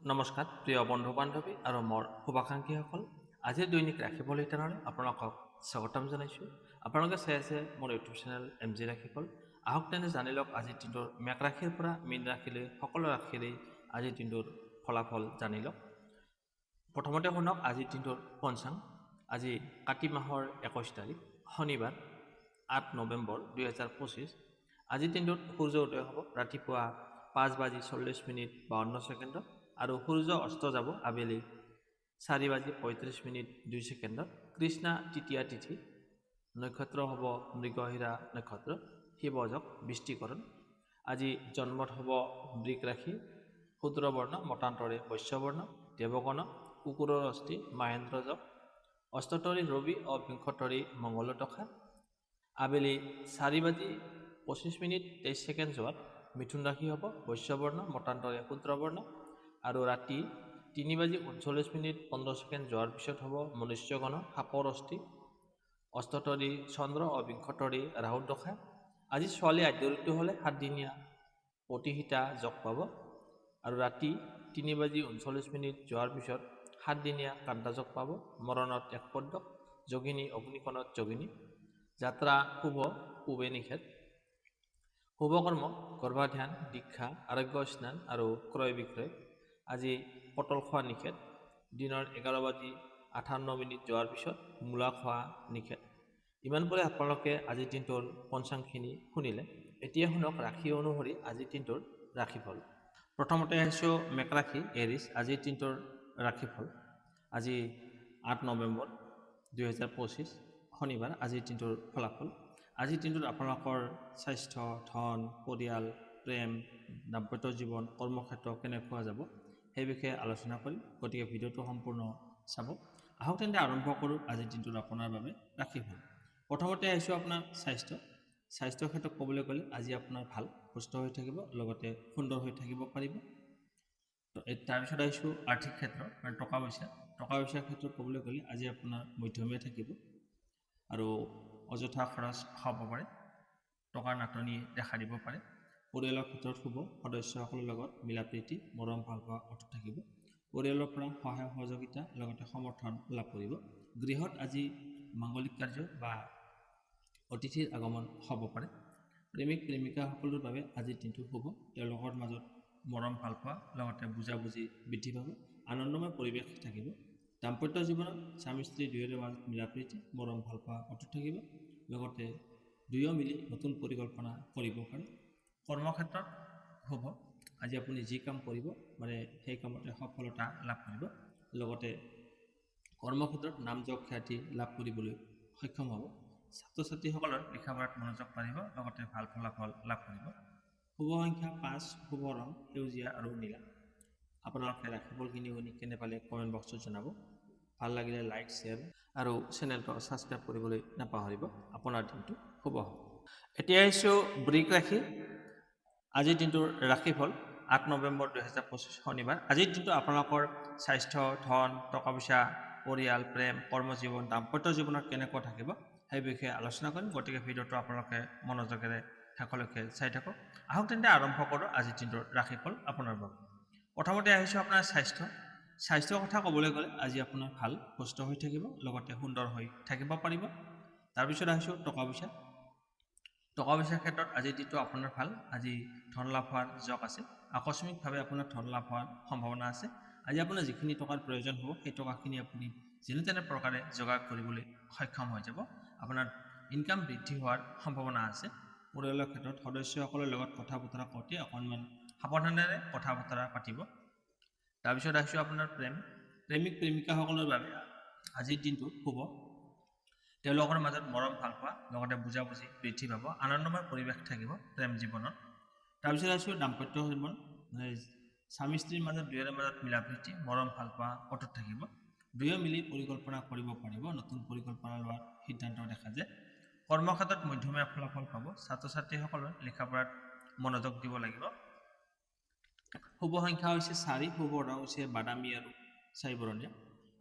নমস্কাৰ প্ৰিয় বন্ধু বান্ধৱী আৰু মোৰ শুভাকাংক্ষীসকল। আজিৰ দৈনিক ৰাশিফল ইটাৰলৈ আপোনালোকক স্বাগতম জনাইছোঁ। আপোনালোকে চাই আছে মোৰ ইউটিউব চেনেল MG ৰাশিফল। আহক তেনে জানি লওক আজিৰ দিনটোৰ মেঘ ৰাশিৰ পৰা মীন ৰাশিলৈ সকলো ৰাশিৰেই আজিৰ দিনটোৰ ফলাফল জানি লওক। প্ৰথমতে শুনক আজিৰ দিনটোৰ পঞ্চাং। আজি কাতি মাহৰ 21 তাৰিখ শনিবাৰ 8 নৱেম্বৰ 2025। আজিৰ দিনটোত সূৰ্য উদয় হ'ব ৰাতিপুৱা 5:40 আৰু সূৰ্য অস্ত যাব আবেলি 4:35 কৃষ্ণা তৃতীয়া তিথি। নক্ষত্ৰ হ'ব মৃগশিৰা নক্ষত্ৰ। শিৱযোগ বৃষ্টিকৰণ। আজি জন্মত হ'ব বৃক ৰাশি। শূদ্ৰবৰ্ণ মতান্তৰে বৈশ্যবৰ্ণ। দেৱগণ কুকুৰৰ অস্থি মাহেন্দ্ৰ যোগ। অষ্টতৰী ৰবি বিংশতৰী মংগল দশা। আবেলি 4:25 যোৱাত মিথুন ৰাশি হ'ব বৈশ্যবৰ্ণ মতান্তৰে শূদ্ৰবৰ্ণ। আৰু ৰাতি 3:39 যোৱাৰ পিছত হ'ব মনুষ্যগণ সাপৰ অস্থি। অষ্টতৰী চন্দ্ৰ বিংশতৰী ৰাহুৰ দশা। আজি ছোৱালী আদ্যঋতু হ'লে 7 দিনীয়া প্ৰতিহিতা যোগ পাব। আৰু ৰাতি 3:39 যোৱাৰ পিছত 7 দিনীয়া কাণ্টা যোগ পাব। মৰণত এক পদ্মক যোগিনী অগ্নিকণত যোগিনী। যাত্ৰা শুভ পূবে নিষেধ। শুভকৰ্ম গৰ্ভাধান দীক্ষা আৰোগ্য স্নান আৰু ক্ৰয় বিক্ৰয়। আজি পটল খোৱা নিষেধ। দিনৰ 11:58 যোৱাৰ পিছত মূলা খোৱা নিষেধ। ইমান পৰে আপোনালোকে আজিৰ দিনটোৰ পঞ্চাংখিনি শুনিলে। এতিয়া শুনক ৰাশি অনুসৰি আজিৰ দিনটোৰ ৰাশিফল। প্ৰথমতে আহিছোঁ মেঘ ৰাশি এৰিছ। আজিৰ দিনটোৰ ৰাশিফল। আজি 8 নৱেম্বৰ 2025 শনিবাৰ। আজিৰ দিনটোৰ ফলাফল। আজিৰ দিনটোত আপোনালোকৰ স্বাস্থ্য, ধন, পৰিয়াল, প্ৰেম, দাম্পত্য জীৱন, কৰ্মক্ষেত্ৰ কেনেকুৱা যাব সেই বিষয়ে আলোচনা কৰিম। গতিকে ভিডিঅ'টো সম্পূৰ্ণ চাব। আহক তেন্তে আৰম্ভ কৰোঁ আজিৰ দিনটোত আপোনাৰ বাবে ৰাশিফল। প্ৰথমতে আহিছোঁ আপোনাৰ স্বাস্থ্যৰ ক্ষেত্ৰত ক'বলৈ গ'লে আজি আপোনাৰ ভাল, সুস্থ হৈ থাকিব, লগতে সুন্দৰ হৈ থাকিব পাৰিব। তাৰপিছত আহিছোঁ আৰ্থিক ক্ষেত্ৰ মানে টকা পইচাৰ ক্ষেত্ৰত ক'বলৈ গ'লে আজি আপোনাৰ মধ্যমীয়া থাকিব আৰু অযথা খৰচ হ'ব পাৰে। টকাৰ নাটনি দেখা দিব পাৰে। পৰিয়ালৰ ক্ষেত্ৰত শুভ, সদস্যসকলৰ লগত মিলা প্ৰীতি মৰম ভাল পোৱা অটুট থাকিব। পৰিয়ালৰ পৰা সহায় সহযোগিতা লগতে সমৰ্থন লাভ কৰিব। গৃহত আজি মাংগলিক কাৰ্য বা অতিথিৰ আগমন হ'ব পাৰে। প্ৰেমিক প্ৰেমিকাসকলৰ বাবে আজিৰ দিনটো শুভ। তেওঁলোকৰ মাজত মৰম ভাল পোৱা লগতে বুজাবুজি বৃদ্ধি পাব। আনন্দময় পৰিৱেশ থাকিব। দাম্পত্য জীৱনত স্বামী স্ত্ৰী দুয়োৰে মাজত মিলা প্ৰীতি মৰম ভাল পোৱা অটুট থাকিব। লগতে দুয়ো মিলি নতুন পৰিকল্পনা কৰিব পাৰে। কৰ্মক্ষেত্ৰত শুভ। আজি আপুনি যি কাম কৰিব মানে সেই কামতে সফলতা লাভ কৰিব। লগতে কৰ্মক্ষেত্ৰত নাম যশ খ্যাতি লাভ কৰিবলৈ সক্ষম হ'ব। ছাত্ৰ ছাত্ৰীসকলৰ লিখা পঢ়াত মনোযোগ বাঢ়িব, লগতে ভাল ফলাফল লাভ কৰিব। শুভ সংখ্যা 5, শুভ ৰং সেউজীয়া আৰু নীলা। আপোনালোকে ৰাশিফলখিনি শুনি কেনে পালে কমেণ্ট বক্সত জনাব। ভাল লাগিলে লাইক, শ্বেয়াৰ আৰু চেনেলটো ছাবস্ক্ৰাইব কৰিবলৈ নাপাহৰিব। আপোনাৰ দিনটো শুভ হওক। এতিয়া আহিছোঁ বৃক ৰাশি। আজিৰ দিনটোৰ ৰাশিফল 8 নৱেম্বৰ 2025 শনিবাৰ। আজিৰ দিনটো আপোনালোকৰ স্বাস্থ্য, ধন, টকা পইচা, পৰিয়াল, প্ৰেম, কৰ্মজীৱন, দাম্পত্য জীৱনত কেনেকুৱা থাকিব সেই বিষয়ে আলোচনা কৰিম। গতিকে ভিডিঅ'টো আপোনালোকে মনোযোগেৰে শেষলৈকে চাই থাকক। আহক তেন্তে আৰম্ভ কৰোঁ আজিৰ দিনটোৰ ৰাশিফল আপোনাৰ বাবে। প্ৰথমতে আহিছোঁ আপোনাৰ স্বাস্থ্যৰ কথা ক'বলৈ গ'লে আজি আপোনাৰ ভাল, সুস্থ হৈ থাকিব, লগতে সুন্দৰ হৈ থাকিব পাৰিব। তাৰপিছত আহিছোঁ টকা পইচাৰ ক্ষেত্ৰত আজিৰ দিনটো আপোনাৰ ভাল। আজি ধন লাভ হোৱাৰ যোগ আছে। আকস্মিকভাৱে আপোনাৰ ধন লাভ হোৱাৰ সম্ভাৱনা আছে। আজি আপোনাৰ যিখিনি টকাৰ প্ৰয়োজন হ'ব সেই টকাখিনি আপুনি যেনে তেনে প্ৰকাৰে যোগাৰ কৰিবলৈ সক্ষম হৈ যাব। আপোনাৰ ইনকাম বৃদ্ধি হোৱাৰ সম্ভাৱনা আছে। পৰিয়ালৰ ক্ষেত্ৰত সদস্যসকলৰ লগত কথা বতৰা কৰোঁতে অকণমান সাৱধানেৰে কথা বতৰা পাতিব। তাৰপিছত আহিছোঁ আপোনাৰ প্ৰেমিক প্ৰেমিকাসকলৰ বাবে আজিৰ দিনটো শুভ। তেওঁলোকৰ মাজত মৰম ভাল পোৱা লগতে বুজাবুজি বৃদ্ধি পাব। আনন্দময় পৰিৱেশ থাকিব প্ৰেম জীৱনত। তাৰপিছত আহিছোঁ দাম্পত্য জীৱন। স্বামী স্ত্ৰীৰ মাজত দুয়োৰে মাজত মিলা প্ৰীতি মৰম ভাল পোৱা অটুট থাকিব। দুয়ো মিলি পৰিকল্পনা কৰিব পাৰিব। নতুন পৰিকল্পনা লোৱাৰ সিদ্ধান্ত দেখা যায়। কৰ্মক্ষেত্ৰত মধ্যমীয়া ফলাফল পাব। ছাত্ৰ ছাত্ৰীসকলৰ লিখা পঢ়াত মনোযোগ দিব লাগিব। শুভ সংখ্যা হৈছে 4, শুভ ৰং হৈছে বাদামী আৰু ছাই বৰণীয়া।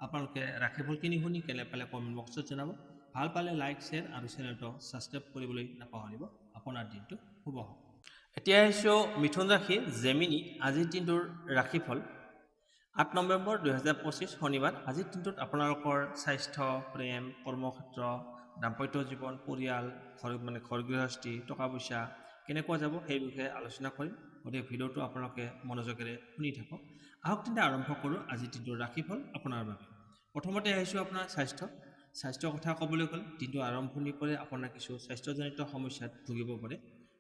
আপোনালোকে ৰাশিফলখিনি শুনি কেনে পালে কমেণ্ট বক্সত জনাব। ভাল পালে লাইক, শ্বেয়াৰ আৰু চেনেলটো ছাবস্ক্ৰাইব কৰিবলৈ নাপাহৰিব। আপোনাৰ দিনটো শুভ হওক। এতিয়া আহিছোঁ মিথুন ৰাশি জেমিনি। আজিৰ দিনটোৰ ৰাশিফল। 8 নৱেম্বৰ 2025 শনিবাৰ আজিৰ দিনটোত আপোনালোকৰ স্বাস্থ্য, প্ৰেম, কৰ্মক্ষেত্ৰ, দাম্পত্য জীৱন, পৰিয়াল, ঘৰ গৃহস্থী, টকা পইচা কেনেকুৱা যাব সেই বিষয়ে আলোচনা কৰিম। গতিকে ভিডিঅ'টো আপোনালোকে মনোযোগেৰে শুনি থাকক। আহক তেন্তে আৰম্ভ কৰোঁ আজিৰ দিনটোৰ ৰাশিফল আপোনাৰ বাবে। প্ৰথমতে আহিছোঁ আপোনাৰ স্বাস্থ্যৰ কথা ক'বলৈ গ'লে দিনটো আৰম্ভণি কৰে আপোনাৰ কিছু স্বাস্থ্যজনিত সমস্যাত ভুগিব পাৰে।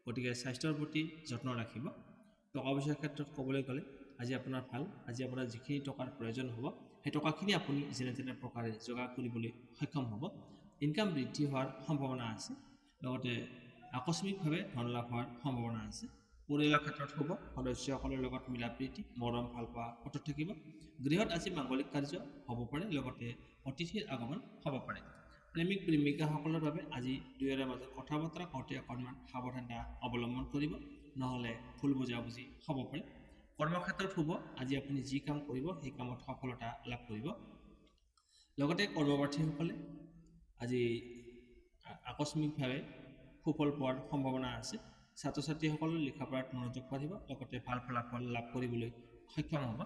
গতিকে স্বাস্থ্যৰ প্ৰতি যত্ন ৰাখিব। টকা পইচাৰ ক্ষেত্ৰত ক'বলৈ গ'লে আজি আপোনাৰ ভাল। আজি আপোনাৰ যিখিনি টকাৰ প্ৰয়োজন হ'ব সেই টকাখিনি আপুনি যেনে তেনে প্ৰকাৰে যোগাৰ কৰিবলৈ সক্ষম হ'ব। ইনকাম বৃদ্ধি হোৱাৰ সম্ভাৱনা আছে। লগতে আকস্মিকভাৱে ধন লাভ হোৱাৰ সম্ভাৱনা আছে। পৰিয়ালৰ ক্ষেত্ৰত শুভ, সদস্যসকলৰ লগত মিলা প্ৰীতি, মৰম ভাল পোৱা অটুট থাকিব। গৃহত আজি মাংগলিক কাৰ্য হ'ব পাৰে, লগতে অতিথিৰ আগমন হ'ব পাৰে। প্ৰেমিক প্ৰেমিকাসকলৰ বাবে আজি দুয়োৰে মাজত কথা বতৰা কওঁতে অকণমান সাৱধানতা অৱলম্বন কৰিব, নহ'লে ভুল বুজাবুজি হ'ব পাৰে। কৰ্মক্ষেত্ৰত শুভ, আজি আপুনি যি কাম কৰিব সেই কামত সফলতা লাভ কৰিব। লগতে কৰ্মপ্ৰাৰ্থীসকলে আজি আকস্মিকভাৱে সুফল পোৱাৰ সম্ভাৱনা আছে। ছাত্ৰ ছাত্ৰীসকলৰ লিখা পঢ়াত মনোযোগ বাঢ়িব, লগতে ভাল ফলাফল লাভ কৰিবলৈ সক্ষম হ'ব।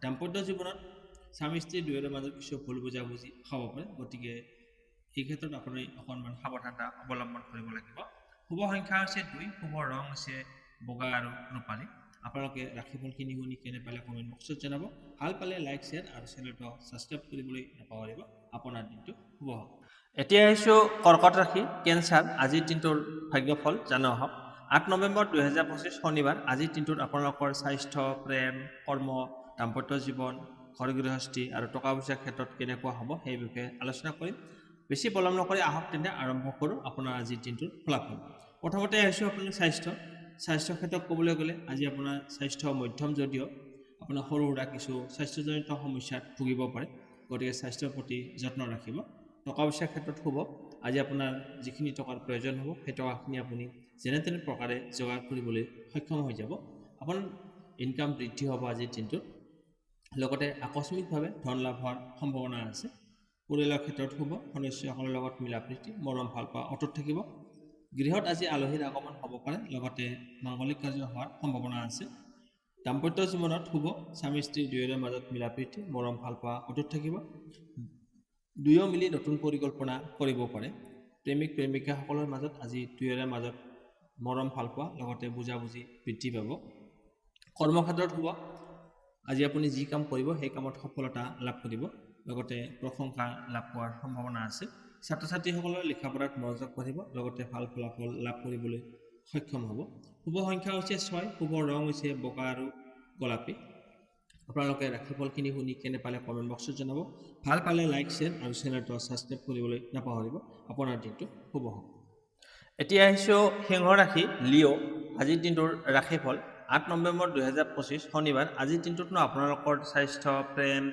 দাম্পত্য জীৱনত স্বামী স্ত্ৰী দুয়োৰে মাজত কিছু ভুল বুজাবুজি হ'ব পাৰে। গতিকে এই ক্ষেত্ৰত আপুনি অকণমান সাৱধানতা অৱলম্বন কৰিব লাগিব। শুভ সংখ্যা হৈছে 2, শুভ ৰং হৈছে বগা আৰু ৰূপালী। আপোনালোকে ৰাশিফলখিনি শুনি কেনে পালে কমেণ্ট বক্সত জনাব। ভাল পালে লাইক, শ্বেয়াৰ আৰু চেনেলটো ছাবস্ক্ৰাইব কৰিবলৈ নাপাহৰিব। আপোনাৰ দিনটো শুভ হওক। এতিয়া আহিছোঁ কৰ্কট ৰাশি, কেঞ্চাৰ। আজিৰ দিনটোৰ ভাগ্যফল জানো আহক। 8 নৱেম্বৰ 2025 শনিবাৰ আজিৰ দিনটোত আপোনালোকৰ স্বাস্থ্য, প্ৰেম, কৰ্ম, দাম্পত্য জীৱন, ঘৰ গৃহস্থী আৰু টকা পইচাৰ ক্ষেত্ৰত কেনেকুৱা হ'ব সেই বিষয়ে আলোচনা কৰিম। বেছি পলম নকৰি আহক তেন্তে আৰম্ভ কৰোঁ আপোনাৰ আজিৰ দিনটোৰ ফলাফল। প্ৰথমতে আহিছোঁ আপোনাৰ স্বাস্থ্যৰ ক্ষেত্ৰত ক'বলৈ গ'লে আজি আপোনাৰ স্বাস্থ্য মধ্যম, যদিও আপোনাৰ সৰু সুৰা কিছু স্বাস্থ্যজনিত সমস্যাত ভুগিব পাৰে। গতিকে স্বাস্থ্যৰ প্ৰতি যত্ন ৰাখিব। টকা পইচাৰ ক্ষেত্ৰত শুভ, আজি আপোনাৰ যিখিনি টকাৰ প্ৰয়োজন হ'ব সেই টকাখিনি আপুনি যেনে তেনে প্ৰকাৰে যোগাৰ কৰিবলৈ সক্ষম হৈ যাব। আপোনাৰ ইনকাম বৃদ্ধি হ'ব আজিৰ দিনটোত। লগতে আকস্মিকভাৱে ধন লাভ হোৱাৰ সম্ভাৱনা আছে। পৰিয়ালৰ ক্ষেত্ৰত শুভ, সদস্যসকলৰ লগত মিলা প্ৰীতি, মৰম ভাল পোৱা অটুট থাকিব। গৃহত আজি আলহীৰ আগমন হ'ব পাৰে, লগতে মাংগলিক কাৰ্য হোৱাৰ সম্ভাৱনা আছে। দাম্পত্য জীৱনত শুভ, স্বামী স্ত্ৰী দুয়োৰে মাজত মিলা প্ৰীতি, মৰম ভাল পোৱা অটুট থাকিব। দুয়ো মিলি নতুন পৰিকল্পনা কৰিব পাৰে। প্ৰেমিক প্ৰেমিকাসকলৰ মাজত আজি দুয়োৰে মাজত মৰম ভাল পোৱা, লগতে বুজাবুজি বৃদ্ধি পাব। কৰ্মক্ষেত্ৰত শুভ, আজি আপুনি যি কাম কৰিব সেই কামত সফলতা লাভ কৰিব, লগতে প্ৰশংসা লাভ হোৱাৰ সম্ভাৱনা আছে। ছাত্ৰ ছাত্ৰীসকলৰ লিখা পঢ়াত মনোযোগ বাঢ়িব, লগতে ভাল ফলাফল লাভ কৰিবলৈ সক্ষম হ'ব। শুভ সংখ্যা হৈছে 6, শুভ ৰং হৈছে বগা আৰু গোলাপী। আপোনালোকে ৰাশিফলখিনি শুনি কেনে পালে কমেণ্ট বক্সত জনাব। ভাল পালে লাইক, শ্বেয়াৰ আৰু চেনেলটো ছাবস্ক্ৰাইব কৰিবলৈ নাপাহৰিব। আপোনাৰ দিনটো শুভ হওক। এতিয়া আহিছোঁ সিংহ ৰাশি, লিঅ'। আজিৰ দিনটোৰ ৰাশিফল 8 নৱেম্বৰ 2025 শনিবাৰ আজিৰ দিনটোতনো আপোনালোকৰ স্বাস্থ্য, প্ৰেম,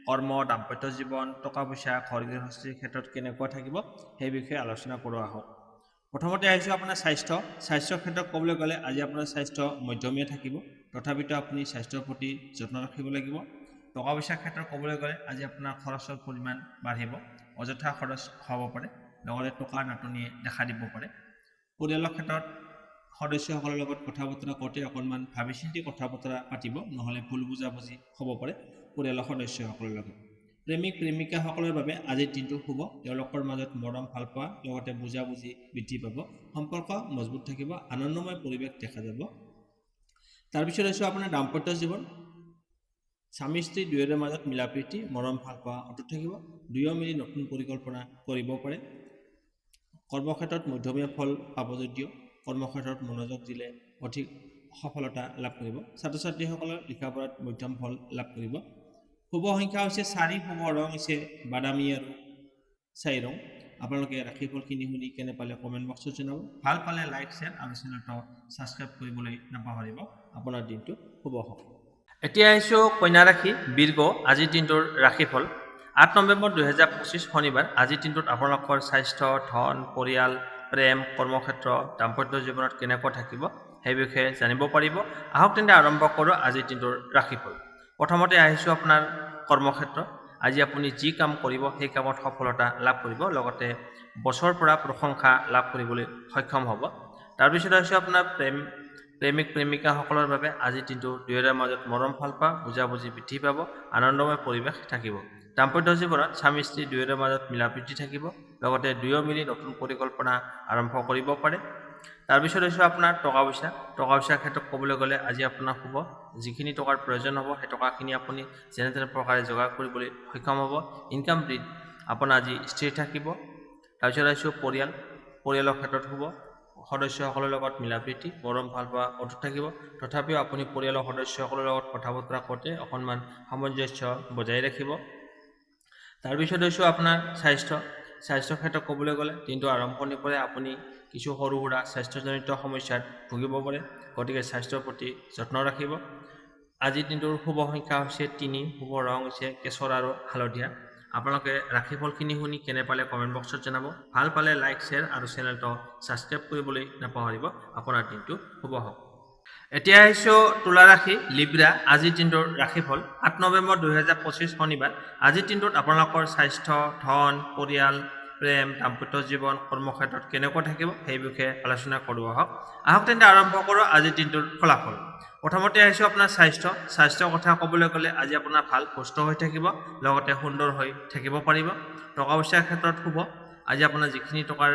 কৰ্ম, দাম্পত্য জীৱন, টকা পইচা, ঘৰ গৃহস্থীৰ ক্ষেত্ৰত কেনেকুৱা থাকিব সেই বিষয়ে আলোচনা কৰোঁ আহক। প্ৰথমতে আহিছোঁ আপোনাৰ স্বাস্থ্যৰ ক্ষেত্ৰত ক'বলৈ গ'লে আজি আপোনাৰ স্বাস্থ্য মধ্যমীয়া থাকিব, তথাপিতো আপুনি স্বাস্থ্যৰ প্ৰতি যত্ন ৰাখিব লাগিব। টকা পইচাৰ ক্ষেত্ৰত ক'বলৈ গ'লে আজি আপোনাৰ খৰচৰ পৰিমাণ বাঢ়িব, অযথা খৰচ হ'ব পাৰে, লগতে টকাৰ নাটনিয়ে দেখা দিব পাৰে। পৰিয়ালৰ ক্ষেত্ৰত সদস্যসকলৰ লগত কথা বতৰা কৰোঁতে অকণমান ভাবি চিন্তি কথা বতৰা পাতিব, নহ'লে ভুল বুজাবুজি হ'ব পাৰে পৰিয়ালৰ সদস্যসকলৰ লগত। প্ৰেমিক প্ৰেমিকাসকলৰ বাবে আজিৰ দিনটো শুভ, তেওঁলোকৰ মাজত মৰম ভাল পোৱা, লগতে বুজাবুজি বৃদ্ধি পাব, সম্পৰ্ক মজবুত থাকিব, আনন্দময় পৰিৱেশ দেখা যাব। তাৰপিছত হৈছে আপোনাৰ দাম্পত্য জীৱন, স্বামী স্ত্ৰী দুয়োৰে মাজত মিলা প্ৰীতি, মৰম ভাল পোৱা অটুট থাকিব। দুয়ো মিলি নতুন পৰিকল্পনা কৰিব পাৰে। কৰ্মক্ষেত্ৰত মধ্যমীয়া ফল পাব, যদিও কৰ্মক্ষেত্ৰত মনোযোগ দিলে অধিক সফলতা লাভ কৰিব। ছাত্ৰ ছাত্ৰীসকলৰ লিখা পঢ়াত মধ্যম ফল লাভ কৰিব। শুভ সংখ্যা হৈছে 4, শুভ ৰং হৈছে বাদামী আৰু ছাই ৰং। আপোনালোকে ৰাশিফলখিনি শুনি কেনে পালে কমেণ্ট বক্সত জনাব। ভাল পালে লাইক, শ্বেয়াৰ আৰু চেনেলটো ছাবস্ক্ৰাইব কৰিবলৈ নাপাহৰিব। আপোনাৰ দিনটো শুভ হওক। এতিয়া আহিছোঁ কন্যা ৰাশি, বীৰ্গ। আজিৰ দিনটোৰ ৰাশিফল 8 নৱেম্বৰ 2025 শনিবাৰ আজিৰ দিনটোত আপোনালোকৰ স্বাস্থ্য, ধন, পৰিয়াল, প্ৰেম, কৰ্মক্ষেত্ৰ, দাম্পত্য জীৱনত কেনেকুৱা থাকিব সেই বিষয়ে জানিব পাৰিব। আহক তেন্তে আৰম্ভ কৰোঁ আজিৰ দিনটোৰ ৰাশিফল। প্ৰথমতে আহিছোঁ আপোনাৰ কৰ্মক্ষেত্ৰ, আজি আপুনি যি কাম কৰিব সেই কামত সফলতা লাভ কৰিব, লগতে বছৰৰ পৰা প্ৰশংসা লাভ কৰিবলৈ সক্ষম হ'ব। তাৰপিছত আহিছোঁ আপোনাৰ প্ৰেমিক প্ৰেমিকাসকলৰ বাবে আজিৰ দিনটো দুয়োৰে মাজত মৰম ভালপোৱা বুজাবুজি বৃদ্ধি পাব, আনন্দময় পৰিৱেশ থাকিব। দাম্পত্য জীৱনত স্বামী স্ত্ৰী দুয়োৰে মাজত মিলাপ্ৰীতি থাকিব, লগতে দুয়ো মিলি নতুন পৰিকল্পনা আৰম্ভ কৰিব পাৰে। তাৰপিছত হৈছে আপোনাৰ টকা পইচাৰ ক্ষেত্ৰত ক'বলৈ গ'লে আজি আপোনাৰ শুভ, যিখিনি টকাৰ প্ৰয়োজন হ'ব সেই টকাখিনি আপুনি যেনে তেনে প্ৰকাৰে যোগাৰ কৰিবলৈ সক্ষম হ'ব। ইনকাম আপোনাৰ আজি স্থিৰ থাকিব। তাৰপিছত আহিছোঁ পৰিয়ালৰ ক্ষেত্ৰত শুভ, সদস্যসকলৰ লগত মিলাপ্ৰীতি মৰম ভালপোৱা অটুট থাকিব। তথাপিও আপুনি পৰিয়ালৰ সদস্যসকলৰ লগত কথা বতৰা কৰোঁতে অকণমান সামঞ্জস্য বজাই ৰাখিব। তাৰপিছত হৈছোঁ আপোনাৰ স্বাস্থ্যৰ ক্ষেত্ৰত ক'বলৈ গ'লে দিনটো আৰম্ভণিৰ পৰাই আপুনি কিছু সৰু সুৰা স্বাস্থ্যজনিত সমস্যাত ভুগিব পাৰে, গতিকে স্বাস্থ্যৰ প্ৰতি যত্ন ৰাখিব। আজিৰ দিনটোৰ শুভ সংখ্যা হৈছে 3, শুভ ৰং হৈছে কেশৰ আৰু হালধীয়া। আপোনালোকে ৰাশিফলখিনি শুনি কেনে পালে কমেণ্ট বক্সত জনাব। ভাল পালে লাইক, শ্বেয়াৰ আৰু চেনেলটো ছাবস্ক্ৰাইব কৰিবলৈ নাপাহৰিব। আপোনাৰ দিনটো শুভ হওক। এতিয়া আহিছোঁ তুলা ৰাশি লিব্ৰা। আজিৰ দিনটোৰ ৰাশিফল 8 নৱেম্বৰ 2025 শনিবাৰ। আজিৰ দিনটোত আপোনালোকৰ স্বাস্থ্য, ধন, পৰিয়াল, প্ৰেম, দাম্পত্য জীৱন, কৰ্মক্ষেত্ৰত কেনেকুৱা থাকিব সেই বিষয়ে আলোচনা কৰোঁ আহক তেন্তে আৰম্ভ কৰোঁ আজিৰ দিনটোৰ ফলাফল। প্ৰথমতে আহিছোঁ আপোনাৰ স্বাস্থ্যৰ কথা ক'বলৈ গ'লে আজি আপোনাৰ ভাল সুস্থ হৈ থাকিব, লগতে সুন্দৰ হৈ থাকিব পাৰিব। টকা পইচাৰ ক্ষেত্ৰত শুভ, আজি আপোনাৰ যিখিনি টকাৰ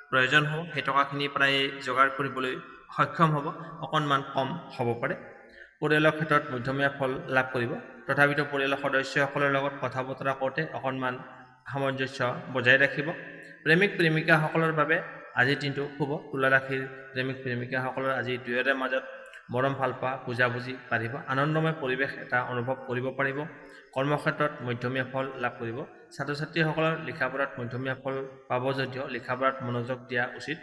প্ৰয়োজন হ'ব সেই টকাখিনি প্ৰায় যোগাৰ কৰিবলৈ সক্ষম হ'ব, অকণমান কম হ'ব পাৰে। পৰিয়ালৰ ক্ষেত্ৰত মধ্যমীয়া ফল লাভ কৰিব, তথাপিতো পৰিয়ালৰ সদস্যসকলৰ লগত কথা বতৰা কৰোঁতে অকণমান সামঞ্জস্য বজাই ৰাখিব। প্ৰেমিক প্ৰেমিকাসকলৰ বাবে আজিৰ দিনটো শুভ। তুলা ৰাশিৰ প্ৰেমিক প্ৰেমিকাসকলৰ আজি দুয়োৰে মাজত মৰম ভালপোৱা বুজাবুজি বাঢ়িব, আনন্দময় পৰিৱেশ এটা অনুভৱ কৰিব পাৰিব। কৰ্মক্ষেত্ৰত মধ্যমীয়া ফল লাভ কৰিব। ছাত্ৰ ছাত্ৰীসকলৰ লিখা পঢ়াত মধ্যমীয়া ফল পাব যদিও লিখা পঢ়াত মনোযোগ দিয়া উচিত।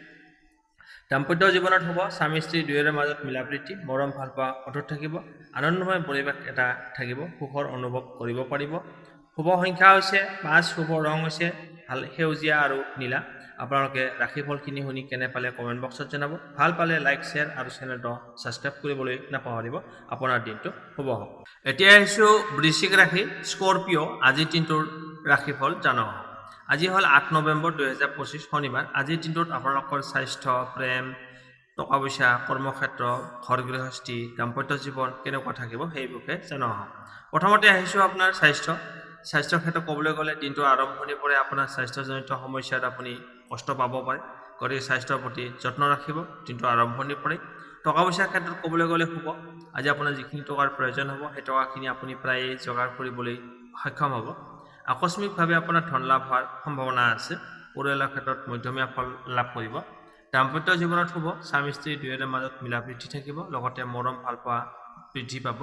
দাম্পত্য জীৱনত হ'ব স্বামী স্ত্ৰী দুয়োৰে মাজত মিলাপ্ৰীতি মৰম ভালপোৱা অটুট থাকিব, আনন্দময় পৰিৱেশ এটা থাকিব, সুখৰ অনুভৱ কৰিব পাৰিব। শুভ সংখ্যা হৈছে 5, শুভ ৰং হৈছে সেউজীয়া আৰু নীলা। আপোনালোকে ৰাশিফলখিনি শুনি কেনে পালে কমেণ্ট বক্সত জনাব। ভাল পালে লাইক, শ্বেয়াৰ আৰু চেনেলটো ছাবস্ক্ৰাইব কৰিবলৈ নাপাহৰিব। আপোনাৰ দিনটো শুভ হওক। এতিয়া আহিছোঁ বৃশ্চিক ৰাশি স্কৰপিঅ'। আজিৰ দিনটোৰ ৰাশিফল জানো আহক। আজি হ'ল 8 নৱেম্বৰ 2025 শনিবাৰ। আজিৰ দিনটোত আপোনালোকৰ স্বাস্থ্য, প্ৰেম, টকা পইচা, কৰ্মক্ষেত্ৰ, ঘৰ গৃহস্থী, দাম্পত্য জীৱন কেনেকুৱা থাকিব সেই বিষয়ে জানো আহক। প্ৰথমতে আহিছোঁ আপোনাৰ স্বাস্থ্যৰ ক্ষেত্ৰত ক'বলৈ গ'লে দিনটোৰ আৰম্ভণিৰ পৰাই আপোনাৰ স্বাস্থ্যজনিত সমস্যাত আপুনি কষ্ট পাব পাৰে, গতিকে স্বাস্থ্যৰ প্ৰতি যত্ন ৰাখিব দিনটোৰ আৰম্ভণিৰ পৰাই। টকা পইচাৰ ক্ষেত্ৰত ক'বলৈ গ'লে শুভ, আজি আপোনাৰ যিখিনি টকাৰ প্ৰয়োজন হ'ব সেই টকাখিনি আপুনি প্ৰায় যোগাৰ কৰিবলৈ সক্ষম হ'ব। আকস্মিকভাৱে আপোনাৰ ধন লাভ হোৱাৰ সম্ভাৱনা আছে। পৰিয়ালৰ ক্ষেত্ৰত মধ্যমীয়া ফল লাভ কৰিব। দাম্পত্য জীৱনত শুভ, স্বামী স্ত্ৰী দুয়োৰে মাজত মিলাপ্ৰীতি থাকিব, লগতে মৰম ভালপোৱা বৃদ্ধি পাব।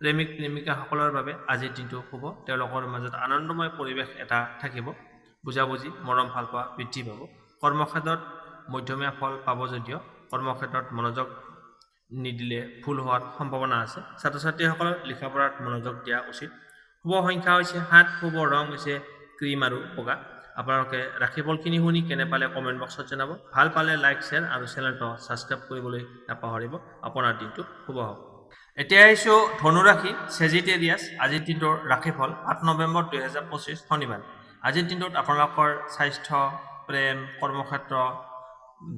প্ৰেমিক প্ৰেমিকাসকলৰ বাবে আজিৰ দিনটো শুভ, তেওঁলোকৰ মাজত আনন্দময় পৰিৱেশ এটা থাকিব, বুজাবুজি মৰম ভালপোৱা বৃদ্ধি পাব। কৰ্মক্ষেত্ৰত মধ্যমীয়া ফল পাব যদিও কৰ্মক্ষেত্ৰত মনোযোগ নিদিলে ভুল হোৱাৰ সম্ভাৱনা আছে। ছাত্ৰ ছাত্ৰীসকলৰ লিখা পঢ়াত মনোযোগ দিয়া উচিত। শুভ সংখ্যা হৈছে 7, শুভ ৰং হৈছে ক্ৰীম আৰু বগা। আপোনালোকে ৰাশিফলখিনি শুনি কেনে পালে কমেণ্ট বক্সত জনাব। ভাল পালে লাইক, শ্বেয়াৰ আৰু চেনেলটো ছাবস্ক্ৰাইব কৰিবলৈ নাপাহৰিব। আপোনাৰ দিনটো শুভ হওক। এতিয়া আহিছোঁ ধনু ৰাশি ছেজিটেৰিয়াছ। আজিৰ দিনটোৰ ৰাশিফল 8 নৱেম্বৰ 2025 শনিবাৰ। আজিৰ দিনটোত আপোনালোকৰ স্বাস্থ্য, প্ৰেম, কৰ্মক্ষেত্ৰ,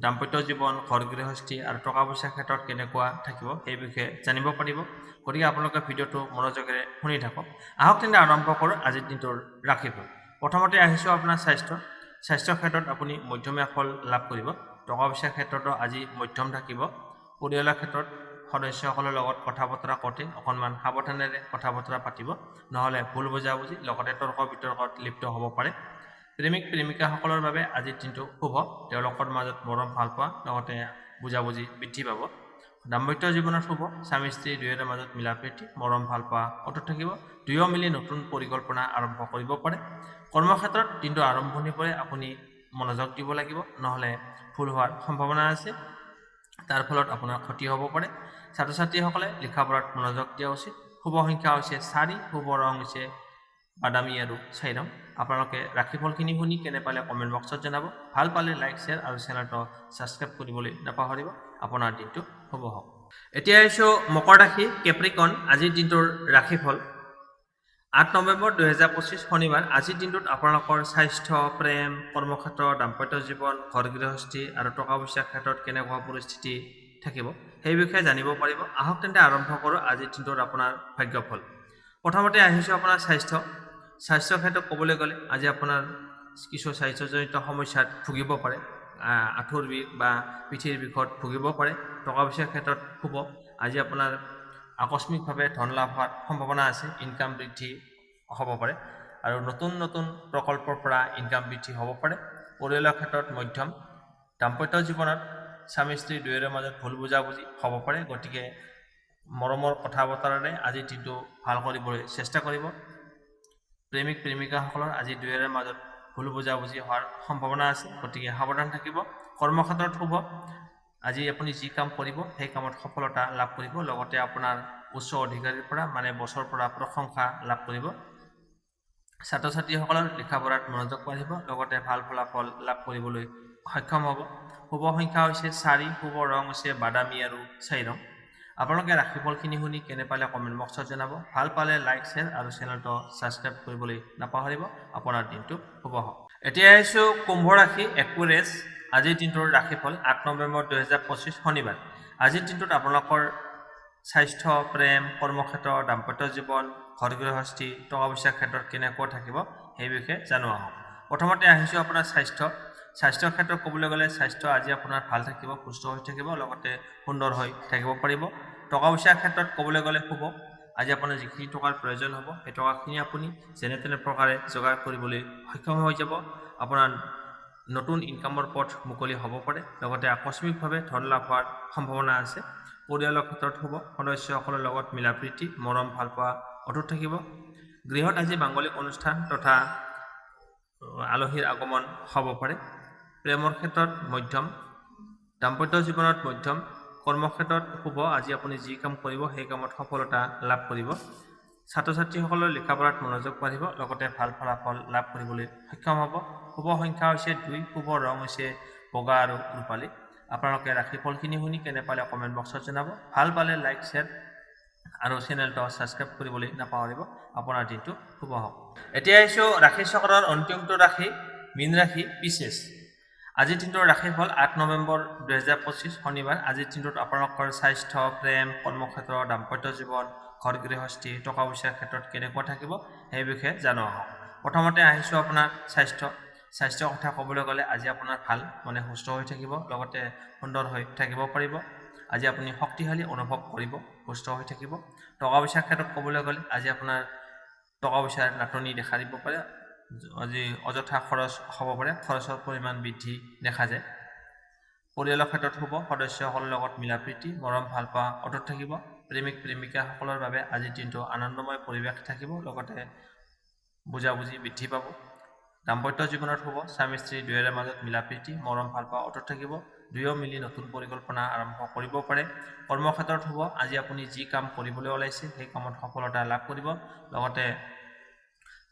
দাম্পত্য জীৱন, ঘৰ গৃহস্থী আৰু টকা পইচাৰ ক্ষেত্ৰত কেনেকুৱা থাকিব সেই বিষয়ে জানিব পাৰিব, গতিকে আপোনালোকে ভিডিঅ'টো মনোযোগেৰে শুনি থাকক। আহক তেন্তে আৰম্ভ কৰোঁ আজিৰ দিনটোৰ ৰাশিফল। প্ৰথমতে আহিছোঁ আপোনাৰ স্বাস্থ্যৰ ক্ষেত্ৰত আপুনি মধ্যমীয়া ফল লাভ কৰিব। টকা পইচাৰ ক্ষেত্ৰতো আজি মধ্যম থাকিব। পৰিয়ালৰ ক্ষেত্ৰত সদস্যসকলৰ লগত কথা বতৰা কৰোঁতে অকণমান সাৱধানেৰে কথা বতৰা পাতিব, নহ'লে ভুল বুজাবুজি লগতে তৰ্ক বিতৰ্কত লিপ্ত হ'ব পাৰে। প্ৰেমিক প্ৰেমিকাসকলৰ বাবে আজিৰ দিনটো শুভ, তেওঁলোকৰ মাজত মৰম ভালপোৱা লগতে বুজাবুজি বৃদ্ধি পাব। দাম্পত্য জীৱনত শুভ, স্বামী স্ত্ৰী দুয়োৰে মাজত মিলাপ্ৰীতি মৰম ভালপোৱা অটুট থাকিব, দুয়ো মিলি নতুন পৰিকল্পনা আৰম্ভ কৰিব পাৰে। কৰ্মক্ষেত্ৰত দিনটো আৰম্ভণিৰ পৰাই আপুনি মনোযোগ দিব লাগিব, নহ'লে ভুল হোৱাৰ সম্ভাৱনা আছে, তাৰ ফলত আপোনাৰ ক্ষতি হ'ব পাৰে। ছাত্ৰ ছাত্ৰীসকলে লিখা পঢ়াত মনোযোগ দিয়া উচিত। শুভ সংখ্যা হৈছে 4, শুভ ৰং হৈছে বাদামী আৰু 4 ৰং। আপোনালোকে ৰাশিফলখিনি শুনি কেনে পালে কমেণ্ট বক্সত জনাব। ভাল পালে লাইক, শ্বেয়াৰ আৰু চেনেলটো ছাবস্ক্ৰাইব কৰিবলৈ নাপাহৰিব। আপোনাৰ দিনটো শুভ হওক। এতিয়া আহিছোঁ মকৰ ৰাশি কেপ্ৰিকন। আজিৰ দিনটোৰ ৰাশিফল 8 নৱেম্বৰ 2025 শনিবাৰ। আজিৰ দিনটোত আপোনালোকৰ স্বাস্থ্য, প্ৰেম, কৰ্মক্ষেত্ৰ, দাম্পত্য জীৱন, ঘৰ গৃহস্থী আৰু টকা পইচাৰ ক্ষেত্ৰত কেনেকুৱা পৰিস্থিতি থাকিব সেই বিষয়ে জানিব পাৰিব। আহক তেন্তে আৰম্ভ কৰোঁ আজিৰ দিনটোৰ আপোনাৰ ভাগ্যফল। প্ৰথমতে আহিছোঁ আপোনাৰ স্বাস্থ্যৰ ক্ষেত্ৰত ক'বলৈ গ'লে আজি আপোনাৰ কিছু স্বাস্থ্যজনিত সমস্যাত ভুগিব পাৰে। আঁঠুৰ বিষ বা পিঠিৰ বিষত ভুগিব পাৰে। টকা পইচাৰ ক্ষেত্ৰত শুভ। আজি আপোনাৰ আকস্মিকভাৱে ধন লাভ হোৱাৰ সম্ভাৱনা আছে। ইনকাম বৃদ্ধি হ'ব পাৰে আৰু নতুন প্ৰকল্পৰ পৰা ইনকাম বৃদ্ধি হ'ব পাৰে। পৰিয়ালৰ ক্ষেত্ৰত মধ্যম। দাম্পত্য জীৱনত স্বামী স্ত্ৰী দুয়োৰে মাজত ভুল বুজাবুজি হ'ব পাৰে। গতিকে মৰমৰ কথা বতৰাৰে আজিৰ দিনটো ভাল কৰিবলৈ চেষ্টা কৰিব। প্ৰেমিক প্ৰেমিকাসকলৰ আজি দুয়োৰে মাজত ভুল বুজাবুজি হোৱাৰ সম্ভাৱনা আছে। গতিকে সাৱধান থাকিব। কৰ্মক্ষেত্ৰত শুভ। আজি আপুনি যি কাম কৰিব সেই কামত সফলতা লাভ কৰিব। লগতে আপোনাৰ উচ্চ অধিকাৰীৰ পৰা বছৰ পৰা প্ৰশংসা লাভ কৰিব। ছাত্ৰ ছাত্ৰীসকলৰ লিখা পঢ়াত মনোযোগ বাঢ়িব। লগতে ভাল ফলাফল লাভ কৰিবলৈ সক্ষম হ'ব। শুভ সংখ্যা হৈছে 4, শুভ ৰং হৈছে বাদামী আৰু 4 ৰং। আপোনালোকে ৰাশিফলখিনি শুনি কেনে পালে কমেণ্ট বক্সত জনাব। ভাল পালে লাইক, শ্বেয়াৰ আৰু চেনেলটো ছাবস্ক্ৰাইব কৰিবলৈ নাপাহৰিব। আপোনাৰ দিনটো শুভ হওক। এতিয়া আহিছোঁ কুম্ভ ৰাশি একুৱেৰিয়াছ। আজিৰ দিনটোৰ ৰাশিফল 8 নৱেম্বৰ 2025 শনিবাৰ। আজিৰ দিনটোত আপোনালোকৰ স্বাস্থ্য, প্ৰেম, কৰ্মক্ষেত্ৰ, দাম্পত্য জীৱন, ঘৰ গৃহস্থী, টকা পইচাৰ ক্ষেত্ৰত কেনেকুৱা থাকিব সেই বিষয়ে জানো আহক। প্ৰথমতে আহিছোঁ আপোনাৰ স্বাস্থ্যৰ ক্ষেত্ৰত ক'বলৈ গ'লে স্বাস্থ্য আজি আপোনাৰ ভাল থাকিব, সুস্থ হৈ থাকিব, লগতে সুন্দৰ হৈ থাকিব পাৰিব। টকা পইচাৰ ক্ষেত্ৰত ক'বলৈ গ'লে শুভ। আজি আপোনাৰ যিখিনি টকাৰ প্ৰয়োজন হ'ব সেই টকাখিনি আপুনি যেনে তেনে প্ৰকাৰে যোগাৰ কৰিবলৈ সক্ষম হৈ যাব। আপোনাৰ নতুন ইনকামৰ পথ মুকলি হ'ব পাৰে। লগতে আকস্মিকভাৱে ধন লাভ হোৱাৰ সম্ভাৱনা আছে। পৰিয়ালৰ ক্ষেত্ৰত শুভ। সদস্যসকলৰ লগত মিলা প্ৰীতি, মৰম ভালপোৱা অটুট থাকিব। গৃহত আজি মাংগলিক অনুষ্ঠান তথা আলহীৰ আগমন হ'ব পাৰে। প্ৰেমৰ ক্ষেত্ৰত মধ্যম। দাম্পত্য জীৱনত মধ্যম। কৰ্মক্ষেত্ৰত শুভ। আজি আপুনি যি কাম কৰিব সেই কামত সফলতা লাভ কৰিব। ছাত্ৰ ছাত্ৰীসকলৰ লিখা পঢ়াত মনোযোগ বাঢ়িব। লগতে ভাল ফলাফল লাভ কৰিবলৈ সক্ষম হ'ব। শুভ সংখ্যা হৈছে 2, শুভ ৰং হৈছে বগা আৰু ৰূপালী। আপোনালোকে ৰাশিফলখিনি শুনি কেনে পালে কমেণ্ট বক্সত জনাব। ভাল পালে লাইক, শ্বেয়াৰ আৰু চেনেলটো ছাবস্ক্ৰাইব কৰিবলৈ নাপাহৰিব। আপোনাৰ দিনটো শুভ হওক। এতিয়া আহিছোঁ ৰাশি চক্ৰৰ অন্তিমটো ৰাশি মীন ৰাশি পিছেছ। আজিৰ দিনটোৰ ৰাশিফল 8 নৱেম্বৰ 2025 শনিবাৰ। আজিৰ দিনটোত আপোনালোকৰ স্বাস্থ্য, প্ৰেম, কৰ্মক্ষেত্ৰ, দাম্পত্য জীৱন, ঘৰ গৃহস্থী, টকা পইচাৰ ক্ষেত্ৰত কেনেকুৱা থাকিব সেই বিষয়ে জানো আহক। প্ৰথমতে আহিছোঁ আপোনাৰ স্বাস্থ্যৰ কথা ক'বলৈ গ'লে আজি আপোনাৰ ভাল, সুস্থ হৈ থাকিব, লগতে সুন্দৰ হৈ থাকিব পাৰিব। আজি আপুনি শক্তিশালী অনুভৱ কৰিব, সুস্থ হৈ থাকিব। টকা পইচাৰ ক্ষেত্ৰত ক'বলৈ গ'লে আজি আপোনাৰ টকা পইচাৰ নাটনি দেখা দিব পাৰে। আজি অযথা খৰচ হ'ব পাৰে, খৰচৰ পৰিমাণ বৃদ্ধি দেখা যায়। পৰিয়ালৰ ক্ষেত্ৰত শুভ। সদস্যসকলৰ লগত মিলা প্ৰীতি, মৰম ভালপোৱা অটুট থাকিব। প্ৰেমিক প্ৰেমিকাসকলৰ বাবে আজিৰ দিনটো আনন্দময় পৰিৱেশ থাকিব। লগতে বুজাবুজি বৃদ্ধি পাব। দাম্পত্য জীৱনত শুভ। স্বামী স্ত্ৰী দুয়োৰে মাজত মিলা প্ৰীতি, মৰম ভালপোৱা অটুট থাকিব। দুয়ো মিলি নতুন পৰিকল্পনা আৰম্ভ কৰিব পাৰে। কৰ্মক্ষেত্ৰত শুভ। আজি আপুনি যি কাম কৰিবলৈ ওলাইছে সেই কামত সফলতা লাভ কৰিব। লগতে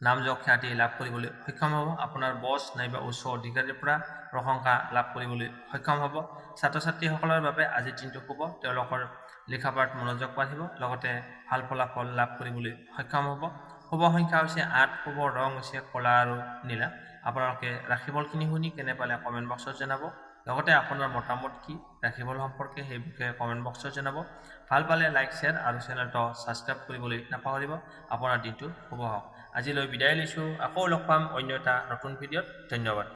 নাম যশ খ্যাতি লাভ কৰিবলৈ সক্ষম হ'ব। আপোনাৰ বছ নাইবা উচ্চ অধিকাৰীৰ পৰা প্ৰশংসা লাভ কৰিবলৈ সক্ষম হ'ব। ছাত্ৰ ছাত্ৰীসকলৰ বাবে আজিৰ দিনটো শুভ। তেওঁলোকৰ লিখা পঢ়াত মনোযোগ বাঢ়িব। লগতে ভাল ফলাফল লাভ কৰিবলৈ সক্ষম হ'ব। শুভ সংখ্যা হৈছে 8, শুভ ৰং হৈছে ক'লা আৰু নীলা। আপোনালোকে ৰাশিফলখিনি শুনি কেনে পালে কমেণ্ট বক্সত জনাব। লগতে আপোনাৰ মতামত কি ৰাশিফল সম্পৰ্কে সেই বিষয়ে কমেণ্ট বক্সত জনাব। ভাল পালে লাইক, শ্বেয়াৰ আৰু চেনেলটো ছাবস্ক্ৰাইব কৰিবলৈ নাপাহৰিব। আপোনাৰ দিনটো শুভ হওক। আজিলৈ বিদায় লৈছোঁ। আকৌ লগ পাম অন্য এটা নতুন ভিডিঅ'ত। ধন্যবাদ।